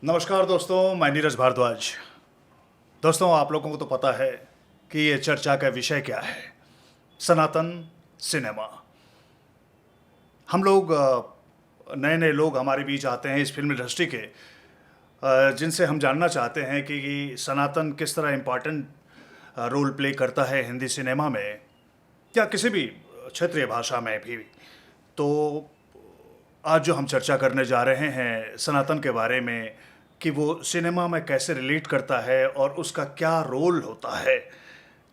नमस्कार दोस्तों, मैं नीरज भारद्वाज। दोस्तों, आप लोगों को तो पता है कि ये चर्चा का विषय क्या है। सनातन सिनेमा। हम लोग नए नए लोग हमारे बीच आते हैं इस फिल्म इंडस्ट्री के, जिनसे हम जानना चाहते हैं कि सनातन किस तरह इम्पॉर्टेंट रोल प्ले करता है हिंदी सिनेमा में या किसी भी क्षेत्रीय भाषा में भी। तो आज जो हम चर्चा करने जा रहे हैं सनातन के बारे में कि वो सिनेमा में कैसे रिलेट करता है और उसका क्या रोल होता है।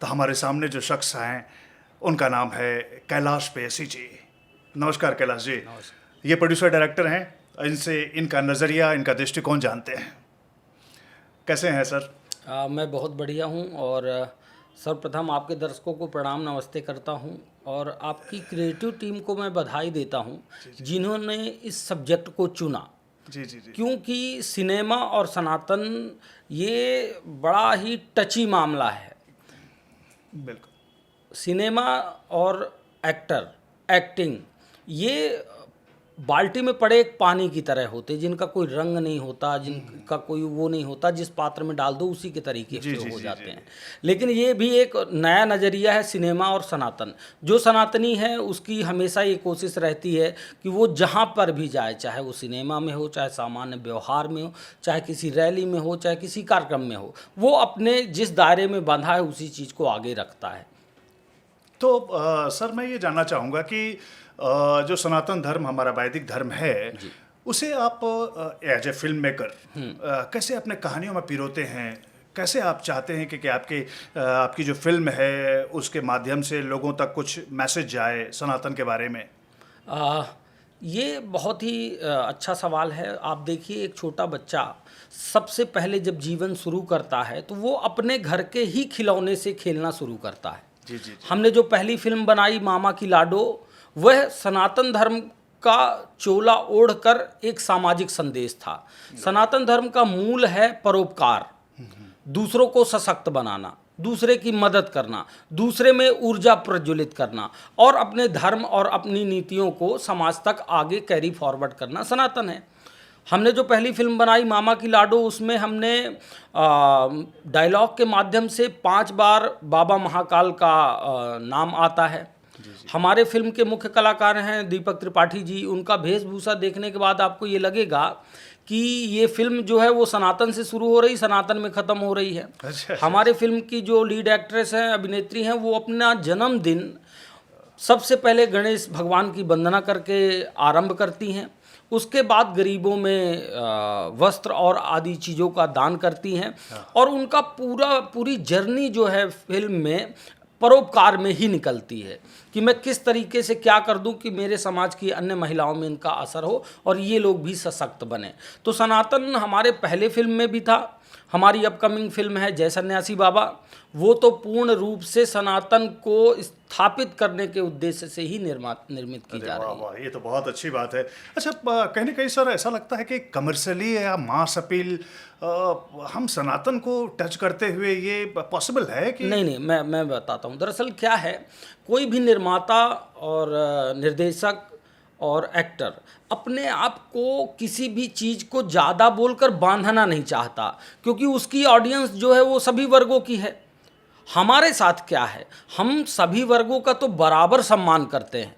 तो हमारे सामने जो शख्स हैं उनका नाम है कैलाश पेयसी जी। नमस्कार कैलाश जी। ये प्रोड्यूसर डायरेक्टर हैं, इनसे इनका नज़रिया, इनका दृष्टिकोण जानते हैं। कैसे हैं सर? मैं बहुत बढ़िया हूँ और सर्वप्रथम आपके दर्शकों को प्रणाम नमस्ते करता हूँ और आपकी क्रिएटिव टीम को मैं बधाई देता हूँ जिन्होंने इस सब्जेक्ट को चुना। जी जी जी। क्योंकि सिनेमा और सनातन ये बड़ा ही टची मामला है। बिल्कुल। सिनेमा और एक्टिंग ये बाल्टी में पड़े एक पानी की तरह होते, जिनका कोई रंग नहीं होता, जिनका कोई वो नहीं होता, जिस पात्र में डाल दो उसी के तरीके जी, से जी, हो जी, जाते जी। हैं। लेकिन ये भी एक नया नज़रिया है सिनेमा और सनातन। जो सनातनी है उसकी हमेशा ये कोशिश रहती है कि वो जहाँ पर भी जाए, चाहे वो सिनेमा में हो, चाहे सामान्य व्यवहार में हो, चाहे किसी रैली में हो, चाहे किसी कार्यक्रम में हो, वो अपने जिस दायरे में बंधा है उसी चीज़ को आगे रखता है। तो सर, मैं ये जानना चाहूँगा कि जो सनातन धर्म हमारा वैदिक धर्म है, उसे आप एज ए फिल्म मेकर कैसे अपने कहानियों में पिरोते हैं? कैसे आप चाहते हैं कि आपकी जो फिल्म है उसके माध्यम से लोगों तक कुछ मैसेज जाए सनातन के बारे में? आ, ये बहुत ही अच्छा सवाल है। आप देखिए, एक छोटा बच्चा सबसे पहले जब जीवन शुरू करता है तो वो अपने घर के ही खिलौने से खेलना शुरू करता है। जी जी जी। हमने जो पहली फिल्म बनाई मामा की लाडो, वह सनातन धर्म का चोला ओढ़कर एक सामाजिक संदेश था। सनातन धर्म का मूल है परोपकार, दूसरों को सशक्त बनाना, दूसरे की मदद करना, दूसरे में ऊर्जा प्रज्वलित करना और अपने धर्म और अपनी नीतियों को समाज तक आगे कैरी फॉरवर्ड करना सनातन है। हमने जो पहली फिल्म बनाई मामा की लाडो, उसमें हमने डायलॉग के माध्यम से 5 बार बाबा महाकाल का नाम आता है। हमारे फिल्म के मुख्य कलाकार हैं दीपक त्रिपाठी जी। उनका वेशभूषा देखने के बाद आपको ये लगेगा कि ये फिल्म जो है वो सनातन से शुरू हो रही, सनातन में ख़त्म हो रही है। अच्छा। हमारे फिल्म की जो लीड एक्ट्रेस हैं, अभिनेत्री हैं, वो अपना जन्मदिन सबसे पहले गणेश भगवान की वंदना करके आरंभ करती हैं। उसके बाद गरीबों में वस्त्र और आदि चीज़ों का दान करती हैं और उनका पूरी जर्नी जो है फिल्म में परोपकार में ही निकलती है कि मैं किस तरीके से क्या कर दूं कि मेरे समाज की अन्य महिलाओं में इनका असर हो और ये लोग भी सशक्त बने। तो सनातन हमारे पहले फिल्म में भी था। हमारी अपकमिंग फिल्म है जय सन्यासी बाबा, वो तो पूर्ण रूप से सनातन को स्थापित करने के उद्देश्य से ही निर्मित की जा रही है। वाह, ये तो बहुत अच्छी बात है। अच्छा, कहीं ना कहीं सर ऐसा लगता है कि कमर्शियली या मास अपील हम सनातन को टच करते हुए ये पॉसिबल है कि नहीं, मैं बताता हूँ। दरअसल क्या है, कोई भी निर्माता और निर्देशक और एक्टर अपने आप को किसी भी चीज़ को ज़्यादा बोलकर बांधना नहीं चाहता, क्योंकि उसकी ऑडियंस जो है वो सभी वर्गों की है। हमारे साथ क्या है, हम सभी वर्गों का तो बराबर सम्मान करते हैं,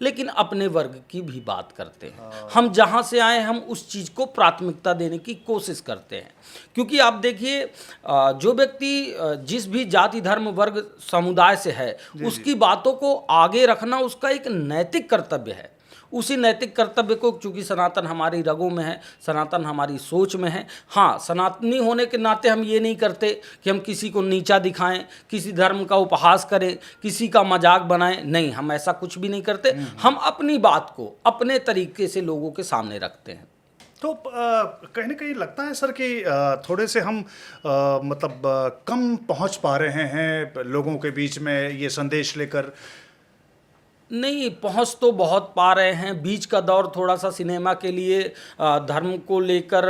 लेकिन अपने वर्ग की भी बात करते हैं। हम जहाँ से आए हम उस चीज़ को प्राथमिकता देने की कोशिश करते हैं। क्योंकि आप देखिए, जो व्यक्ति जिस भी जाति धर्म वर्ग समुदाय से है, उसकी बातों को आगे रखना उसका एक नैतिक कर्तव्य है। उसी नैतिक कर्तव्य को, चूँकि सनातन हमारी रगों में है, सनातन हमारी सोच में है। हाँ, सनातनी होने के नाते हम ये नहीं करते कि हम किसी को नीचा दिखाएं, किसी धर्म का उपहास करें, किसी का मजाक बनाएं। नहीं, हम ऐसा कुछ भी नहीं करते। हम अपनी बात को अपने तरीके से लोगों के सामने रखते हैं। तो कहीं ना कहीं लगता है सर कि थोड़े से हम मतलब कम पहुंच पा रहे हैं लोगों के बीच में ये संदेश लेकर। नहीं, पहुंच तो बहुत पा रहे हैं। बीच का दौर थोड़ा सा सिनेमा के लिए धर्म को लेकर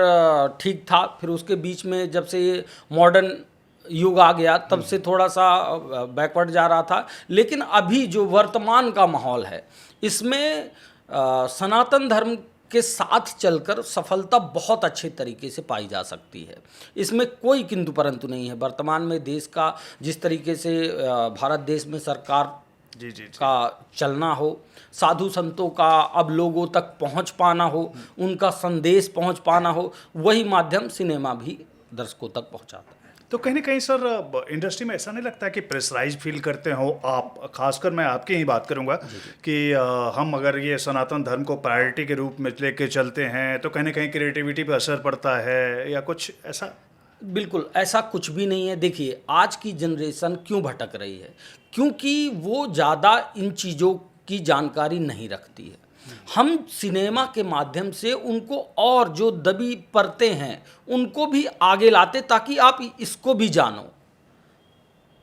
ठीक था, फिर उसके बीच में जब से ये मॉडर्न युग आ गया तब से थोड़ा सा बैकवर्ड जा रहा था। लेकिन अभी जो वर्तमान का माहौल है, इसमें सनातन धर्म के साथ चलकर सफलता बहुत अच्छे तरीके से पाई जा सकती है। इसमें कोई किंतु परंतु नहीं है। वर्तमान में देश का जिस तरीके से भारत देश में सरकार जी जी जी। का चलना हो, साधु संतों का अब लोगों तक पहुंच पाना हो, उनका संदेश पहुंच पाना हो, वही माध्यम सिनेमा भी दर्शकों तक पहुंचाता है। तो कहीं ना कहीं सर इंडस्ट्री में ऐसा नहीं लगता कि प्रेशराइज फील करते हो आप, खासकर मैं आपकी ही बात करूंगा कि हम अगर ये सनातन धर्म को प्रायोरिटी के रूप में लेके चलते हैं तो कहीं ना कहीं क्रिएटिविटी पे असर पड़ता है या कुछ ऐसा? बिल्कुल ऐसा कुछ भी नहीं है। देखिए आज की जनरेशन क्यों भटक रही है, क्योंकि वो ज़्यादा इन चीज़ों की जानकारी नहीं रखती है। हम सिनेमा के माध्यम से उनको और जो दबी परतें हैं उनको भी आगे लाते ताकि आप इसको भी जानो।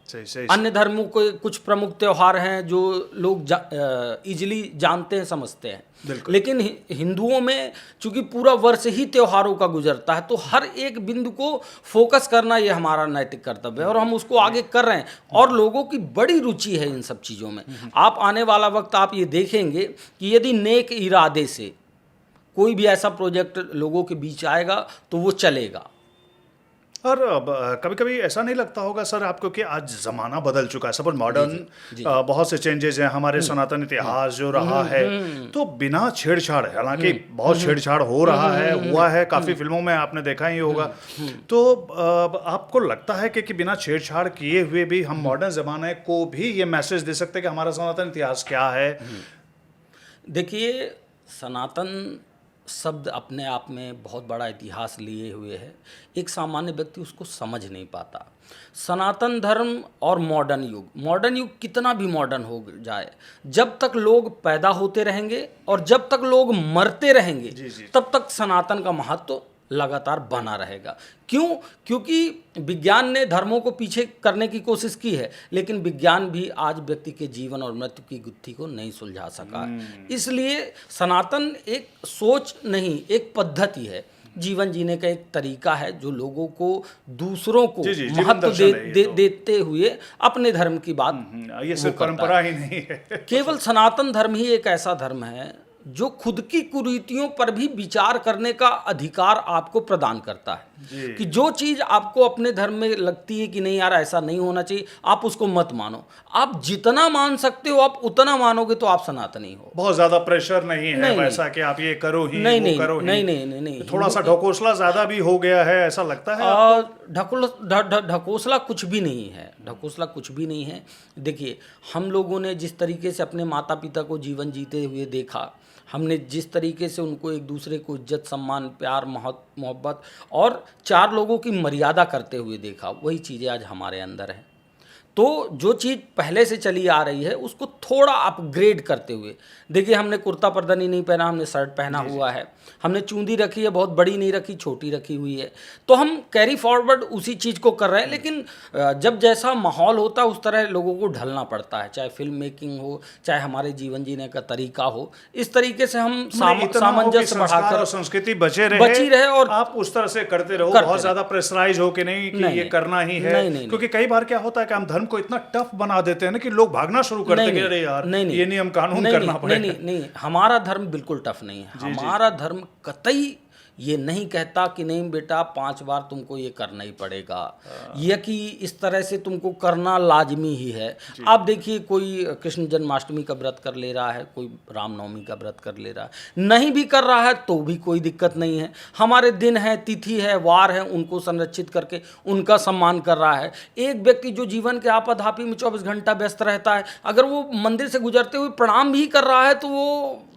सही सही। अन्य धर्मों के कुछ प्रमुख त्यौहार हैं जो लोग इजीली जानते हैं, समझते हैं, लेकिन हिंदुओं में चूंकि पूरा वर्ष ही त्योहारों का गुजरता है तो हर एक बिंदु को फोकस करना ये हमारा नैतिक कर्तव्य है और हम उसको आगे कर रहे हैं और लोगों की बड़ी रुचि है इन सब चीज़ों में। आप आने वाला वक्त आप ये देखेंगे कि यदि नेक इरादे से कोई भी ऐसा प्रोजेक्ट लोगों के बीच आएगा तो वो चलेगा। और कभी कभी ऐसा नहीं लगता होगा सर आपको कि आज ज़माना बदल चुका है, सपोज मॉडर्न बहुत से चेंजेस हैं, हमारे सनातन इतिहास जो रहा है तो बिना छेड़छाड़, हालांकि बहुत छेड़छाड़ हो रहा है, हुआ है काफ़ी फिल्मों में आपने देखा ही होगा, तो आपको लगता है कि बिना छेड़छाड़ किए हुए भी हम मॉडर्न ज़माने को भी ये मैसेज दे सकते हैं कि हमारा सनातन इतिहास क्या है? देखिए सनातन शब्द अपने आप में बहुत बड़ा इतिहास लिए हुए है, एक सामान्य व्यक्ति उसको समझ नहीं पाता। सनातन धर्म और मॉडर्न युग कितना भी मॉडर्न हो जाए, जब तक लोग पैदा होते रहेंगे और जब तक लोग मरते रहेंगे तब तक सनातन का महत्व लगातार बना रहेगा। क्यों? क्योंकि विज्ञान ने धर्मों को पीछे करने की कोशिश की है, लेकिन विज्ञान भी आज व्यक्ति के जीवन और मृत्यु की गुत्थी को नहीं सुलझा सका है। इसलिए सनातन एक सोच नहीं, एक पद्धति है, जीवन जीने का एक तरीका है जो लोगों को दूसरों को महत्व देते हुए अपने धर्म की बात, ये सिर्फ परंपरा ही नहीं है। केवल सनातन धर्म ही एक ऐसा धर्म है जो खुद की कुरीतियों पर भी विचार करने का अधिकार आपको प्रदान करता है कि जो चीज़ आपको अपने धर्म में लगती है कि नहीं यार ऐसा नहीं होना चाहिए, आप उसको मत मानो। आप जितना मान सकते हो आप उतना मानोगे तो आप सनातनी हो। बहुत ज़्यादा प्रेशर नहीं है वैसा कि आप ये करो ही, वो करो ही। नहीं, थोड़ा सा ढकोसला ज़्यादा भी हो गया है ऐसा लगता है? ढकोसला कुछ भी नहीं है, ढकोसला कुछ भी नहीं है। देखिए हम लोगों ने जिस तरीके से अपने माता पिता को जीवन जीते हुए देखा, हमने जिस तरीके से उनको एक दूसरे को इज्जत, सम्मान, प्यार, मोहब्बत और चार लोगों की मर्यादा करते हुए देखा, वही चीज़ें आज हमारे अंदर हैं। तो जो चीज़ पहले से चली आ रही है उसको थोड़ा अपग्रेड करते हुए, देखिए हमने कुर्ता पर्दानी नहीं पहना, हमने शर्ट पहना हुआ है, हमने चूंदी रखी है, बहुत बड़ी नहीं रखी, छोटी रखी हुई है, तो हम कैरी फॉरवर्ड उसी चीज़ को कर रहे हैं। लेकिन जब जैसा माहौल होता है उस तरह लोगों को ढलना पड़ता है, चाहे फिल्म मेकिंग हो, चाहे हमारे जीवन जीने का तरीका हो। इस तरीके से हम सामंजस्य बढ़ाकर संस्कृति बची रहे और आप उस तरह से करते रहो, बहुत ज़्यादा प्रेशराइज हो कि नहीं कि ये करना ही है। क्योंकि कई बार क्या होता है कि हम धर्म को इतना टफ बना देते हैं ना कि लोग भागना शुरू करते हैं, अरे यार ये नियम कानून करना पड़ेगा। नहीं, हमारा धर्म बिल्कुल टफ नहीं है। हमारा धर्म कतई ये नहीं कहता कि नहीं बेटा 5 बार तुमको ये करना ही पड़ेगा, या कि इस तरह से तुमको करना लाजमी ही है। आप देखिए कोई कृष्ण जन्माष्टमी का व्रत कर ले रहा है, कोई रामनवमी का व्रत कर ले रहा है, नहीं भी कर रहा है तो भी कोई दिक्कत नहीं है। हमारे दिन है, तिथि है, वार है, उनको संरक्षित करके उनका सम्मान कर रहा है। एक व्यक्ति जो जीवन के आपाधापी में 24 घंटा व्यस्त रहता है, अगर वो मंदिर से गुजरते हुए प्रणाम भी कर रहा है तो वो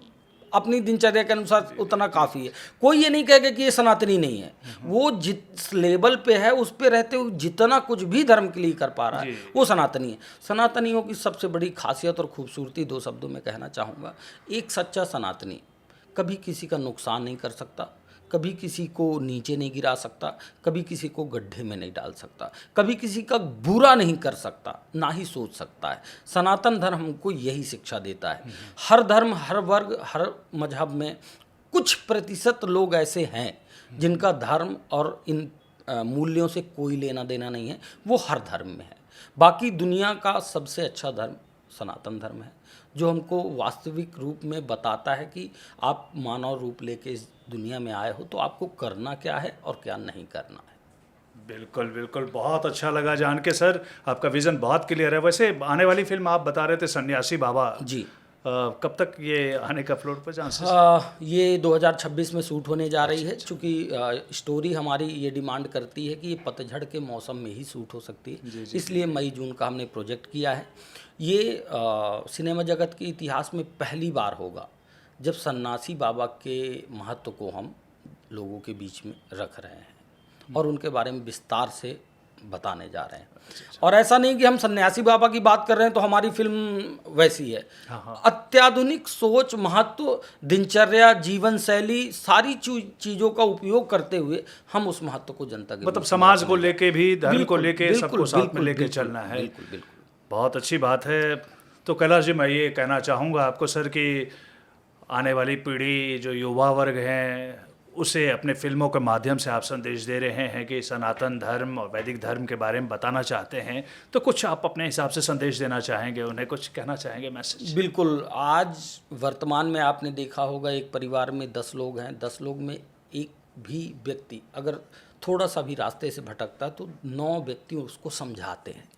अपनी दिनचर्या के अनुसार उतना काफ़ी है। कोई ये नहीं कहेगा कि ये सनातनी नहीं है, वो जिस लेवल पे है उस पे रहते हुए जितना कुछ भी धर्म के लिए कर पा रहा है वो सनातनी है। सनातनियों की सबसे बड़ी खासियत और खूबसूरती 2 शब्दों में कहना चाहूँगा। एक सच्चा सनातनी कभी किसी का नुकसान नहीं कर सकता, कभी किसी को नीचे नहीं गिरा सकता, कभी किसी को गड्ढे में नहीं डाल सकता, कभी किसी का बुरा नहीं कर सकता, ना ही सोच सकता है। सनातन धर्म हमको यही शिक्षा देता है। हर धर्म, हर वर्ग, हर मजहब में कुछ प्रतिशत लोग ऐसे हैं जिनका धर्म और इन मूल्यों से कोई लेना देना नहीं है, वो हर धर्म में है। बाकी दुनिया का सबसे अच्छा धर्म सनातन धर्म है, जो हमको वास्तविक रूप में बताता है कि आप मानव रूप लेके इस दुनिया में आए हो तो आपको करना क्या है और क्या नहीं करना है। बिल्कुल बिल्कुल, बहुत अच्छा लगा जान के सर, आपका विज़न बहुत क्लियर है। वैसे आने वाली फिल्म आप बता रहे थे सन्यासी बाबा, जी, कब तक ये आने का फ्लोर पर चांसेस? ये 2026 में शूट होने जा रही है, चूँकि स्टोरी हमारी ये डिमांड करती है कि ये पतझड़ के मौसम में ही शूट हो सकती है, इसलिए मई जून का हमने प्रोजेक्ट किया है। ये सिनेमा जगत के इतिहास में पहली बार होगा जब सन्यासी बाबा के महत्व को हम लोगों के बीच में रख रहे हैं और उनके बारे में विस्तार से बताने जा रहे हैं। और ऐसा नहीं कि हम सन्यासी बाबा की बात कर रहे हैं तो हमारी फिल्म वैसी है। अत्याधुनिक सोच, महत्व, दिनचर्या, जीवन शैली, सारी चीज़ों का उपयोग करते हुए हम उस महत्व को जनता के मतलब बीच में समाज को रखने जा लेके भी, धर्म को बिल्कुल, लेके, बिल्कुल, सबको साथ में बिल्कुल, लेके बिल्कुल, चलना है। बिल्कुल बिल्कुल। बहुत अच्छी बात है। तो कैलाश जी, मैं ये कहना चाहूँगा आपको सर कि आने वाली पीढ़ी जो युवा वर्ग हैं उसे अपने फिल्मों के माध्यम से आप संदेश दे रहे हैं कि सनातन धर्म और वैदिक धर्म के बारे में बताना चाहते हैं, तो कुछ आप अपने हिसाब से संदेश देना चाहेंगे, उन्हें कुछ कहना चाहेंगे, मैसेज? बिल्कुल, आज वर्तमान में आपने देखा होगा एक परिवार में 10 लोग हैं, 10 लोग में एक भी व्यक्ति अगर थोड़ा सा भी रास्ते से भटकता है तो 9 व्यक्ति उसको समझाते हैं।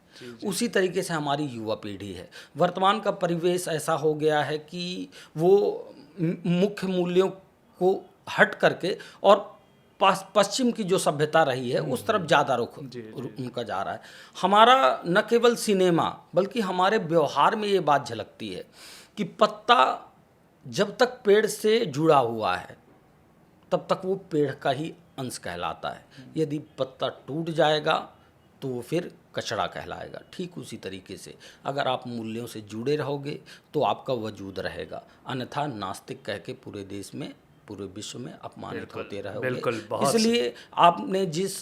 उसी तरीके से हमारी युवा पीढ़ी है। वर्तमान का परिवेश ऐसा हो गया है कि वो मुख्य मूल्यों को हट करके और पश्चिम की जो सभ्यता रही है उस तरफ ज़्यादा रुख उनका जा रहा है। हमारा न केवल सिनेमा बल्कि हमारे व्यवहार में ये बात झलकती है कि पत्ता जब तक पेड़ से जुड़ा हुआ है तब तक वो पेड़ का ही अंश कहलाता है। यदि पत्ता टूट जाएगा तो वो फिर कचरा कहलाएगा। ठीक उसी तरीके से अगर आप मूल्यों से जुड़े रहोगे तो आपका वजूद रहेगा, अन्यथा नास्तिक कह के पूरे देश में, पूरे विश्व में अपमानित होते रहोगे। बिल्कुल, बहुत इसलिए आपने जिस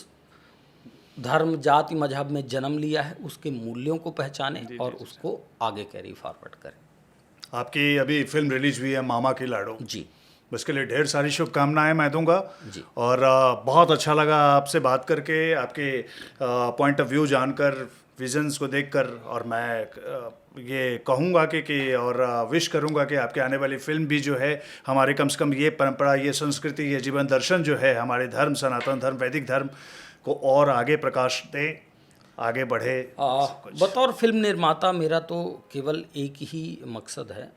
धर्म, जाति, मजहब में जन्म लिया है उसके मूल्यों को पहचानें और उसको आगे कैरी फॉरवर्ड करें। आपकी अभी फिल्म रिलीज हुई है मामा की लाडो जी, उसके लिए ढेर सारी शुभकामनाएं मैं दूंगा। जी। और बहुत अच्छा लगा आपसे बात करके, आपके पॉइंट ऑफ व्यू जानकर, विजन्स को देखकर, और मैं ये कहूँगा कि और विश करूँगा कि आपके आने वाली फिल्म भी जो है हमारे कम से कम ये परंपरा, ये संस्कृति, ये जीवन दर्शन जो है हमारे धर्म, सनातन धर्म, वैदिक धर्म को और आगे प्रकाश दे, आगे बढ़े। बतौर फिल्म निर्माता मेरा तो केवल एक ही मकसद है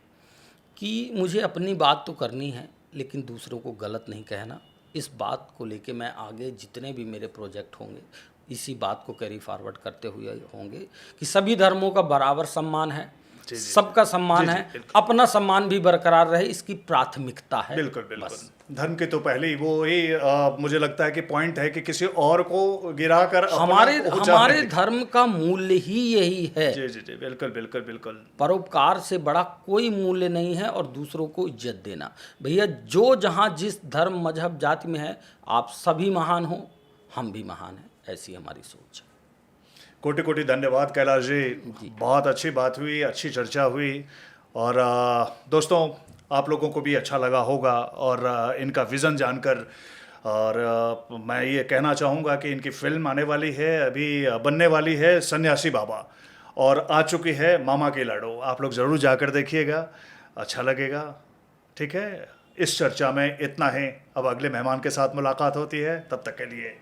कि मुझे अपनी बात तो करनी है लेकिन दूसरों को गलत नहीं कहना। इस बात को लेके मैं आगे जितने भी मेरे प्रोजेक्ट होंगे इसी बात को कैरी फॉरवर्ड करते हुए होंगे कि सभी धर्मों का बराबर सम्मान है, सबका सम्मान है, अपना सम्मान भी बरकरार रहे, इसकी प्राथमिकता है। बिल्कुल बिल्कुल। धर्म के तो पहले ही वो ही मुझे लगता है कि पॉइंट है कि किसी और को गिराकर हमारे धर्म का मूल्य ही यही है। जी जी जी, बिल्कुल बिल्कुल बिल्कुल। परोपकार से बड़ा कोई मूल्य नहीं है और दूसरों को इज्जत देना। भैया जो जहाँ जिस धर्म, मजहब, जाति में है, आप सभी महान हो, हम भी महान हैं, ऐसी हमारी सोच है। कोटि कोटि धन्यवाद कैलाश जी, बहुत अच्छी बात हुई, अच्छी चर्चा हुई। और दोस्तों, आप लोगों को भी अच्छा लगा होगा और इनका विज़न जानकर। और मैं ये कहना चाहूँगा कि इनकी फिल्म आने वाली है, अभी बनने वाली है सन्यासी बाबा, और आ चुकी है मामा की लाडो। आप लोग ज़रूर जाकर देखिएगा, अच्छा लगेगा। ठीक है, इस चर्चा में इतना ही। अब अगले मेहमान के साथ मुलाकात होती है, तब तक के लिए